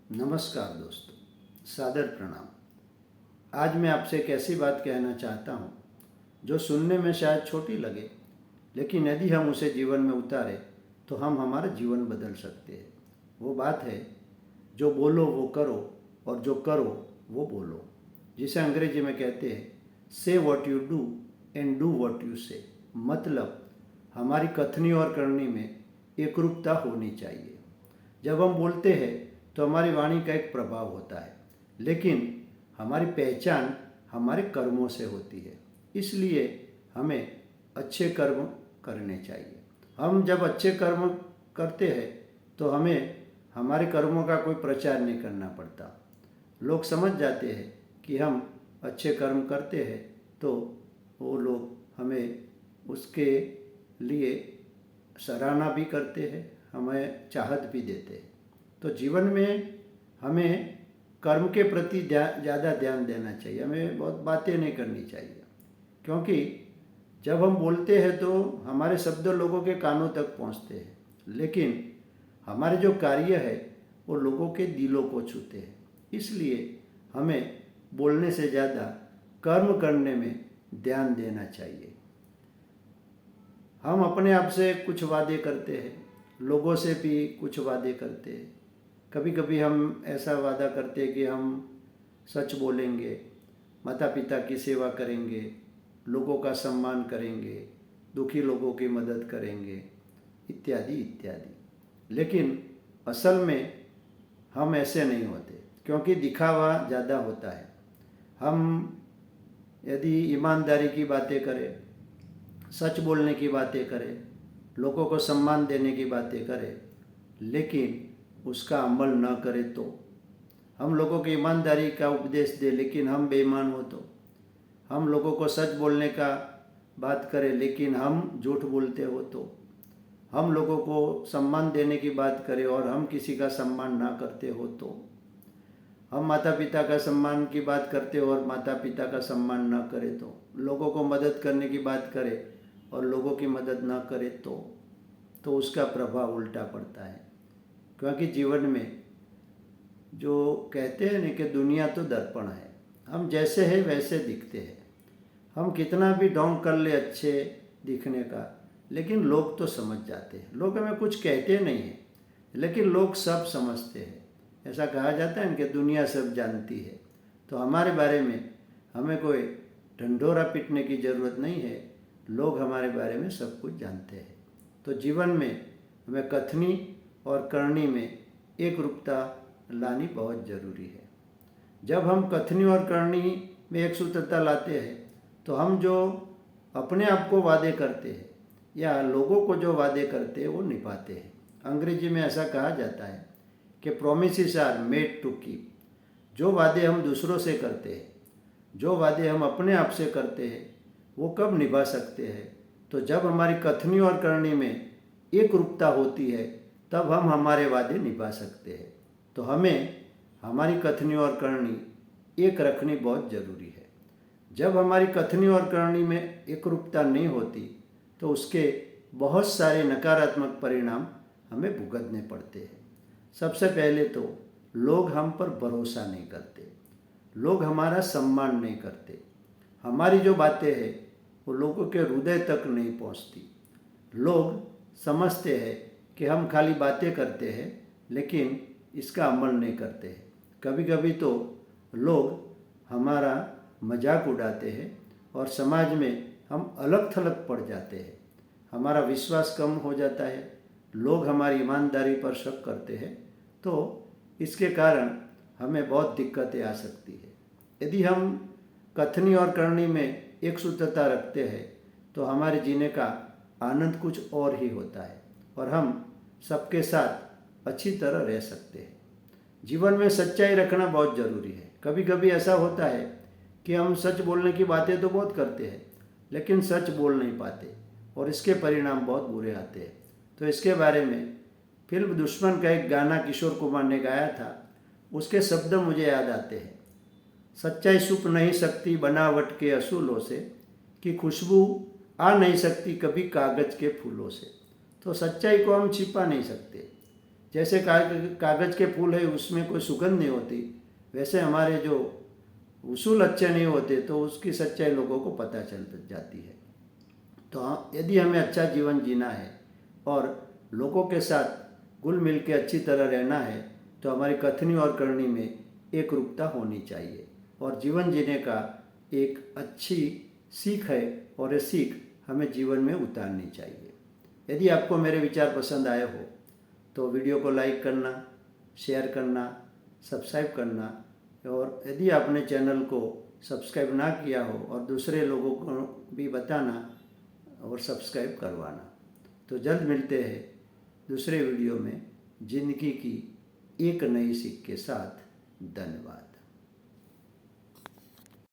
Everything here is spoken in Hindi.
नमस्कार दोस्तों, सादर प्रणाम। आज मैं आपसे एक ऐसी बात कहना चाहता हूँ जो सुनने में शायद छोटी लगे, लेकिन यदि हम उसे जीवन में उतारें तो हम हमारा जीवन बदल सकते हैं। वो बात है, जो बोलो वो करो और जो करो वो बोलो, जिसे अंग्रेजी में कहते हैं से what you do and do what you से। मतलब हमारी कथनी और करनी में एकरूपता होनी चाहिए। जब हम बोलते हैं तो हमारी वाणी का एक प्रभाव होता है, लेकिन हमारी पहचान हमारे कर्मों से होती है। इसलिए हमें अच्छे कर्म करने चाहिए। हम जब अच्छे कर्म करते हैं तो हमें हमारे कर्मों का कोई प्रचार नहीं करना पड़ता। लोग समझ जाते हैं कि हम अच्छे कर्म करते हैं, तो वो लोग हमें उसके लिए सराहना भी करते हैं, हमें चाहत भी देते हैं। तो जीवन में हमें कर्म के प्रति ज़्यादा ध्यान देना चाहिए। हमें बहुत बातें नहीं करनी चाहिए, क्योंकि जब हम बोलते हैं तो हमारे शब्द लोगों के कानों तक पहुंचते हैं, लेकिन हमारे जो कार्य है वो लोगों के दिलों को छूते हैं। इसलिए हमें बोलने से ज़्यादा कर्म करने में ध्यान देना चाहिए। हम अपने आप से कुछ वादे करते हैं, लोगों से भी कुछ वादे करते हैं। कभी कभी हम ऐसा वादा करते हैं कि हम सच बोलेंगे, माता पिता की सेवा करेंगे, लोगों का सम्मान करेंगे, दुखी लोगों की मदद करेंगे, इत्यादि इत्यादि। लेकिन असल में हम ऐसे नहीं होते, क्योंकि दिखावा ज़्यादा होता है। हम यदि ईमानदारी की बातें करें, सच बोलने की बातें करें, लोगों को सम्मान देने की बातें करें, लेकिन उसका अमल न करें, तो हम लोगों की ईमानदारी का उपदेश दे लेकिन हम बेईमान हो, तो हम लोगों को सच बोलने का बात करें लेकिन हम झूठ बोलते हो, तो हम लोगों को सम्मान देने की बात करें और हम किसी का सम्मान ना करते हो, तो हम माता पिता का सम्मान की बात करते हो और माता पिता का सम्मान ना करें, तो लोगों को मदद करने की बात करें और लोगों की मदद ना करें, तो उसका प्रभाव उल्टा पड़ता है। क्योंकि जीवन में जो कहते हैं ना कि दुनिया तो दर्पण है, हम जैसे हैं वैसे दिखते हैं। हम कितना भी ढोंग कर ले अच्छे दिखने का, लेकिन लोग तो समझ जाते हैं। लोग हमें कुछ कहते नहीं हैं, लेकिन लोग सब समझते हैं। ऐसा कहा जाता है कि दुनिया सब जानती है। तो हमारे बारे में हमें कोई ढंढोरा पीटने की ज़रूरत नहीं है, लोग हमारे बारे में सब कुछ जानते हैं। तो जीवन में हमें कथनी और करनी में एक रूपता लानी बहुत ज़रूरी है। जब हम कथनी और करनी में एक सूत्रता लाते हैं तो हम जो अपने आप को वादे करते हैं या लोगों को जो वादे करते हैं वो निभाते हैं। अंग्रेजी में ऐसा कहा जाता है कि promises are made to keep. जो वादे हम दूसरों से करते हैं, जो वादे हम अपने आप से करते हैं, वो कब निभा सकते हैं? तो जब हमारी कथनी और करनी में एक रूपता होती है, तब हम हमारे वादे निभा सकते हैं। तो हमें हमारी कथनी और करनी एक रखनी बहुत ज़रूरी है। जब हमारी कथनी और करनी में एक रूपता नहीं होती तो उसके बहुत सारे नकारात्मक परिणाम हमें भुगतने पड़ते हैं। सबसे पहले तो लोग हम पर भरोसा नहीं करते, लोग हमारा सम्मान नहीं करते, हमारी जो बातें हैं वो लोगों के हृदय तक नहीं पहुंचती। लोग समझते हैं कि हम खाली बातें करते हैं, लेकिन इसका अमल नहीं करते हैं। कभी कभी तो लोग हमारा मजाक उड़ाते हैं और समाज में हम अलग थलग पड़ जाते हैं। हमारा विश्वास कम हो जाता है, लोग हमारी ईमानदारी पर शक करते हैं, तो इसके कारण हमें बहुत दिक्कतें आ सकती है। यदि हम कथनी और करनी में एक सूत्रता रखते हैं तो हमारे जीने का आनंद कुछ और ही होता है और हम सबके साथ अच्छी तरह रह सकते हैं। जीवन में सच्चाई रखना बहुत ज़रूरी है। कभी कभी ऐसा होता है कि हम सच बोलने की बातें तो बहुत करते हैं, लेकिन सच बोल नहीं पाते और इसके परिणाम बहुत बुरे आते हैं। तो इसके बारे में फिल्म दुश्मन का एक गाना किशोर कुमार ने गाया था, उसके शब्द मुझे याद आते हैं। सच्चाई छुप नहीं सकती बनावट के असूलों से, कि खुशबू आ नहीं सकती कभी कागज़ के फूलों से। तो सच्चाई को हम छिपा नहीं सकते, जैसे कागज़ के फूल है उसमें कोई सुगंध नहीं होती, वैसे हमारे जो उसूल अच्छे नहीं होते तो उसकी सच्चाई लोगों को पता चल जाती है। तो हाँ, यदि हमें अच्छा जीवन जीना है और लोगों के साथ घुल मिल के अच्छी तरह रहना है तो हमारी कथनी और करनी में एक रूपता होनी चाहिए और जीवन जीने का एक अच्छी सीख है और ये सीख हमें जीवन में उतारनी चाहिए। यदि आपको मेरे विचार पसंद आए हो तो वीडियो को लाइक करना, शेयर करना, सब्सक्राइब करना और यदि आपने चैनल को सब्सक्राइब ना किया हो और दूसरे लोगों को भी बताना और सब्सक्राइब करवाना। तो जल्द मिलते हैं दूसरे वीडियो में जिंदगी की एक नई सीख के साथ। धन्यवाद।